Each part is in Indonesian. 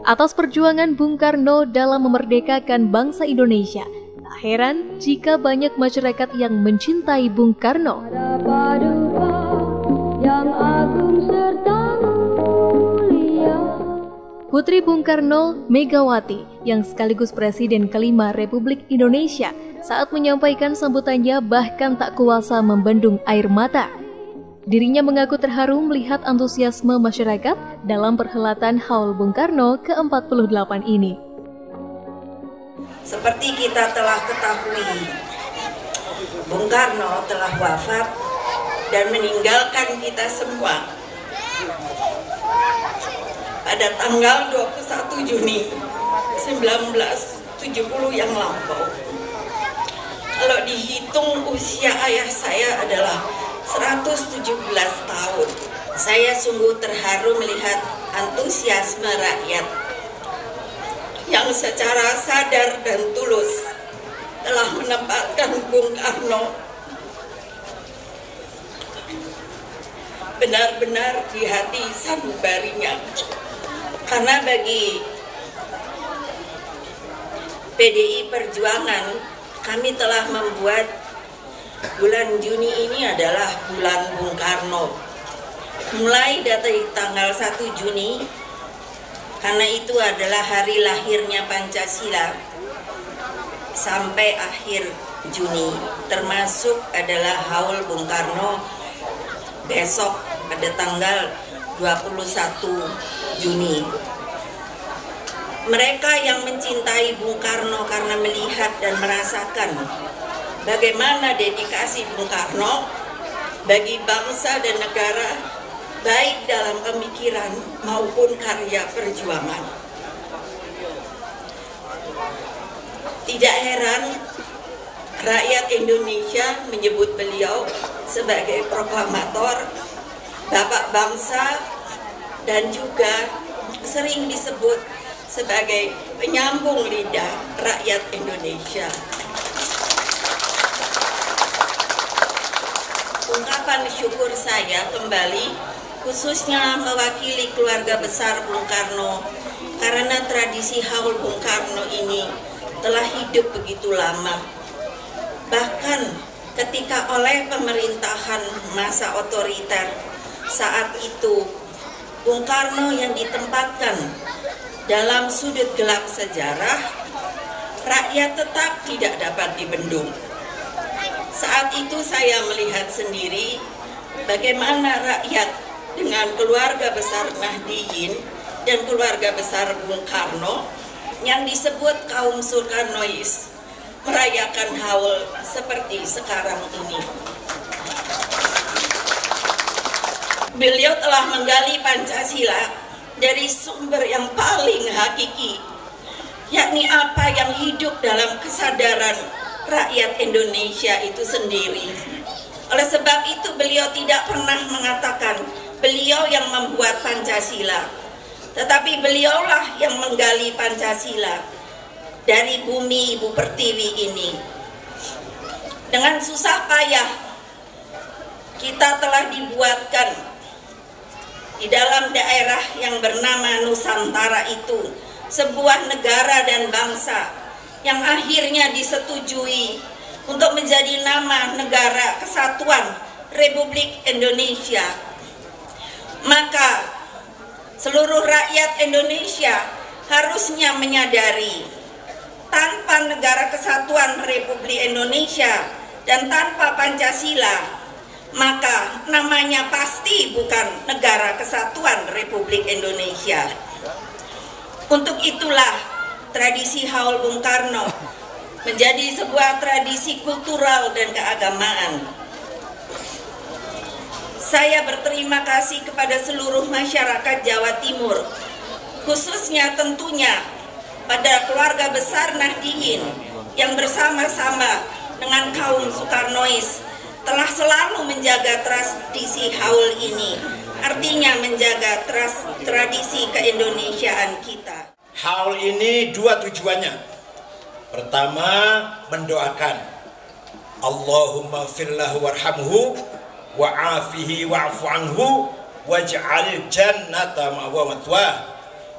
atas perjuangan Bung Karno dalam memerdekakan bangsa Indonesia. Tak heran jika banyak masyarakat yang mencintai Bung Karno. Putri Bung Karno, Megawati, yang sekaligus Presiden kelima Republik Indonesia, saat menyampaikan sambutannya bahkan tak kuasa membendung air mata. Dirinya mengaku terharu melihat antusiasme masyarakat dalam perhelatan Haul Bung Karno ke-48 ini. Seperti kita telah ketahui, Bung Karno telah wafat dan meninggalkan kita semua pada tanggal 21 Juni 1970 yang lampau. Kalau dihitung usia ayah saya adalah 117 tahun. Saya sungguh terharu melihat antusiasme rakyat yang secara sadar dan tulus telah menempatkan Bung Karno benar-benar di hati sanubarinya. Karena bagi PDI Perjuangan, kami telah membuat bulan Juni ini adalah bulan Bung Karno. Mulai dari tanggal 1 Juni, karena itu adalah hari lahirnya Pancasila, sampai akhir Juni, termasuk adalah Haul Bung Karno besok pada tanggal 21 Juni. Mereka yang mencintai Bung Karno karena melihat dan merasakan bagaimana dedikasi Bung Karno bagi bangsa dan negara, baik dalam pemikiran maupun karya perjuangan. Tidak heran rakyat Indonesia menyebut beliau sebagai proklamator, bapak bangsa, dan juga sering disebut sebagai penyambung lidah rakyat Indonesia. Ungkapan syukur saya kembali khususnya mewakili keluarga besar Bung Karno, karena tradisi Haul Bung Karno ini telah hidup begitu lama. Bahkan ketika oleh pemerintahan masa otoriter saat itu, Bung Karno yang ditempatkan dalam sudut gelap sejarah, rakyat tetap tidak dapat dibendung. Saat itu saya melihat sendiri bagaimana rakyat dengan keluarga besar Nahdliyin dan keluarga besar Bung Karno yang disebut kaum Soekarnois merayakan haul seperti sekarang ini. Beliau telah menggali Pancasila dari sumber yang paling hakiki, yakni apa yang hidup dalam kesadaran rakyat Indonesia itu sendiri. Oleh sebab itu beliau tidak pernah mengatakan beliau yang membuat Pancasila, tetapi beliaulah yang menggali Pancasila dari bumi Ibu Pertiwi ini. Dengan susah payah kita telah dibuatkan di dalam daerah yang bernama Nusantara itu sebuah negara dan bangsa yang akhirnya disetujui untuk menjadi nama Negara Kesatuan Republik Indonesia. Maka seluruh rakyat Indonesia harusnya menyadari, tanpa Negara Kesatuan Republik Indonesia dan tanpa Pancasila, maka namanya pasti bukan Negara Kesatuan Republik Indonesia. Untuk itulah tradisi Haul Bung Karno menjadi sebuah tradisi kultural dan keagamaan. Saya berterima kasih kepada seluruh masyarakat Jawa Timur, khususnya tentunya pada keluarga besar Nahdliyin yang bersama-sama dengan kaum Soekarnois telah selalu menjaga tradisi haul ini, artinya menjaga tradisi keindonesiaan kita. Haul ini dua tujuannya. Pertama, mendoakan Allahumma firlahu warhamhu wa'afihi wa'fu anhu waj'alil jannata ma'wa matwah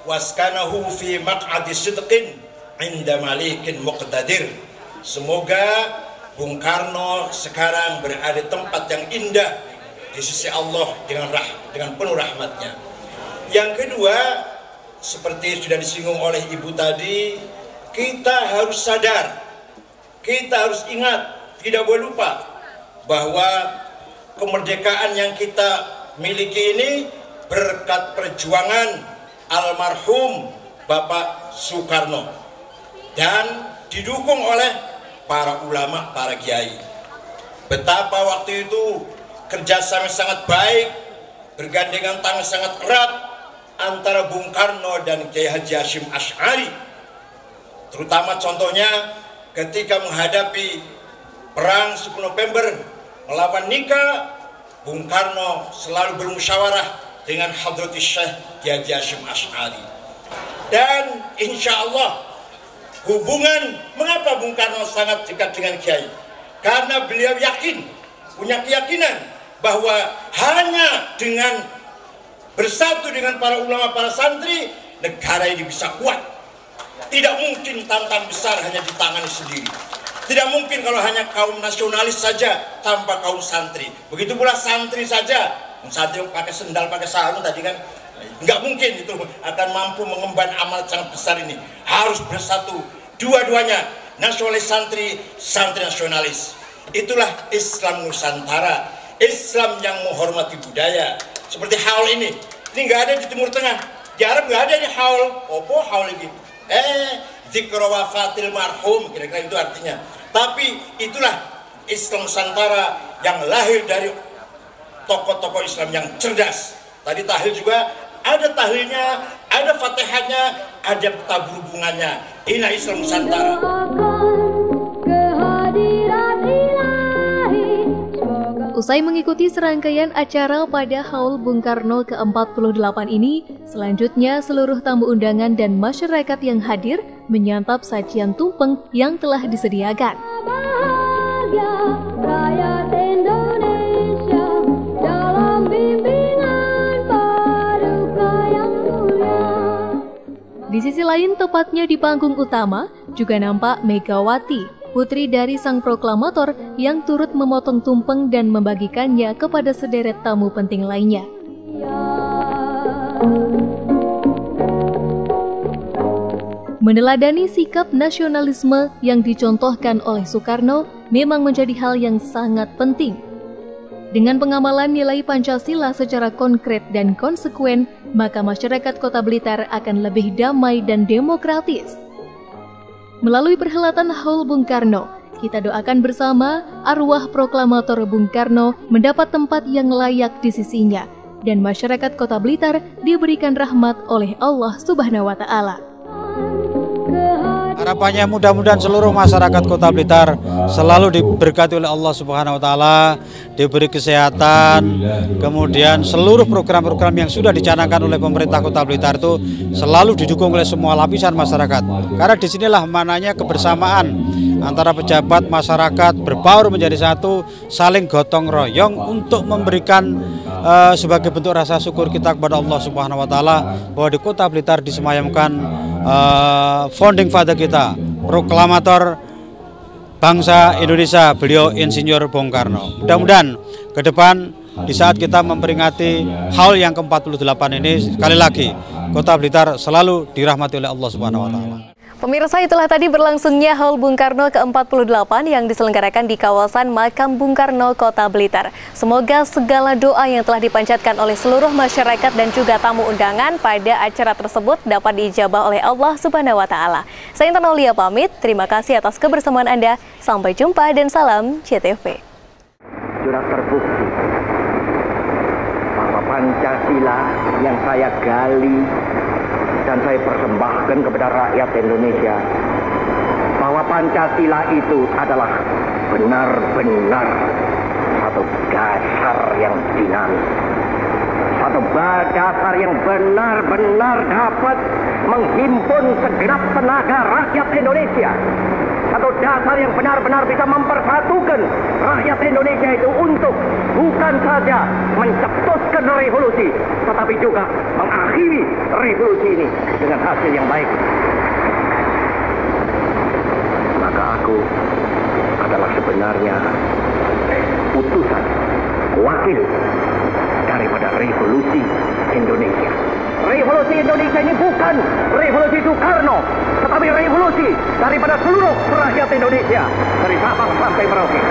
waskanahu fi maq'adi sidqin 'inda malikin muqtadir. Semoga Bung Karno sekarang berada di tempat yang indah di sisi Allah dengan penuh rahmatnya. Yang kedua, seperti sudah disinggung oleh Ibu tadi, kita harus sadar, kita harus ingat, tidak boleh lupa bahwa kemerdekaan yang kita miliki ini berkat perjuangan almarhum Bapak Soekarno dan didukung oleh para ulama, para kiai. Betapa waktu itu kerjasama sangat baik, bergandengan tangan sangat erat antara Bung Karno dan Kiai Haji Hashim Asy'ari. Terutama contohnya ketika menghadapi perang 10 November melawan Nika, Bung Karno selalu bermusyawarah dengan Hadratus Syekh Kiai Haji Hashim Asy'ari. Dan insya Allah hubungan, mengapa Bung Karno sangat dekat dengan Kiai? Karena beliau yakin, punya keyakinan bahwa hanya dengan bersatu dengan para ulama, para santri, negara ini bisa kuat. Tidak mungkin tantangan besar hanya ditangani sendiri. Tidak mungkin kalau hanya kaum nasionalis saja tanpa kaum santri. Begitu pula santri saja, santri pakai sendal, pakai sarung tadi kan, nggak mungkin itu akan mampu mengemban amal sangat besar ini. Harus bersatu dua-duanya, nasionalis santri, santri nasionalis. Itulah Islam Nusantara, Islam yang menghormati budaya. Seperti haul ini nggak ada di Timur Tengah, di Arab nggak ada ini haul. Opo haul ini? Zikra wafatil marhum, kira-kira itu artinya. Tapi itulah Islam Nusantara yang lahir dari tokoh-tokoh Islam yang cerdas. Tadi tahlil juga ada tahlilnya, ada fatihahnya, ada tabur bunganya. Inilah Islam Nusantara. Usai mengikuti serangkaian acara pada Haul Bung Karno ke-48 ini, selanjutnya seluruh tamu undangan dan masyarakat yang hadir menyantap sajian tumpeng yang telah disediakan. Di sisi lain, tepatnya di panggung utama, juga nampak Megawati, putri dari sang proklamator yang turut memotong tumpeng dan membagikannya kepada sederet tamu penting lainnya. Meneladani sikap nasionalisme yang dicontohkan oleh Soekarno memang menjadi hal yang sangat penting. Dengan pengamalan nilai Pancasila secara konkret dan konsekuen, maka masyarakat Kota Blitar akan lebih damai dan demokratis. Melalui perhelatan Haul Bung Karno, kita doakan bersama arwah proklamator Bung Karno mendapat tempat yang layak di sisinya dan masyarakat Kota Blitar diberikan rahmat oleh Allah Subhanahu wa Ta'ala. Harapannya mudah-mudahan seluruh masyarakat Kota Blitar selalu diberkati oleh Allah Subhanahu wa Ta'ala, diberi kesehatan, kemudian seluruh program-program yang sudah dicanangkan oleh pemerintah Kota Blitar itu selalu didukung oleh semua lapisan masyarakat. Karena disinilah mananya kebersamaan antara pejabat, masyarakat berbaur menjadi satu, saling gotong royong untuk memberikan sebagai bentuk rasa syukur kita kepada Allah Subhanahu wa Ta'ala bahwa di Kota Blitar disemayamkan founding father kita, proklamator bangsa Indonesia, beliau Insinyur Bung Karno. Mudah-mudahan ke depan di saat kita memperingati Haul yang ke-48 ini, sekali lagi Kota Blitar selalu dirahmati oleh Allah Subhanahu wa Ta'ala. Pemirsa, itulah tadi berlangsungnya Haul Bung Karno ke-48 yang diselenggarakan di kawasan Makam Bung Karno, Kota Blitar. Semoga segala doa yang telah dipanjatkan oleh seluruh masyarakat dan juga tamu undangan pada acara tersebut dapat diijabah oleh Allah Subhanahu wa Ta'ala. Saya Intan Aulia pamit, terima kasih atas kebersamaan Anda. Sampai jumpa dan salam CTV. Sudah terbukti bahwa Pancasila yang saya gali dan saya persembahkan kepada rakyat Indonesia, bahwa Pancasila itu adalah benar-benar satu dasar yang dinamis, satu dasar yang benar-benar dapat menghimpun segenap tenaga rakyat Indonesia, satu dasar yang benar-benar bisa mempersatukan rakyat Indonesia itu untuk bukan saja mencetuskan revolusi, tetapi juga mengakhiri revolusi ini dengan hasil yang baik. Maka aku adalah sebenarnya utusan, wakil daripada revolusi Indonesia. Revolusi Indonesia ini bukan revolusi Soekarno, tetapi revolusi daripada seluruh rakyat Indonesia, dari Sabang sampai Merauke.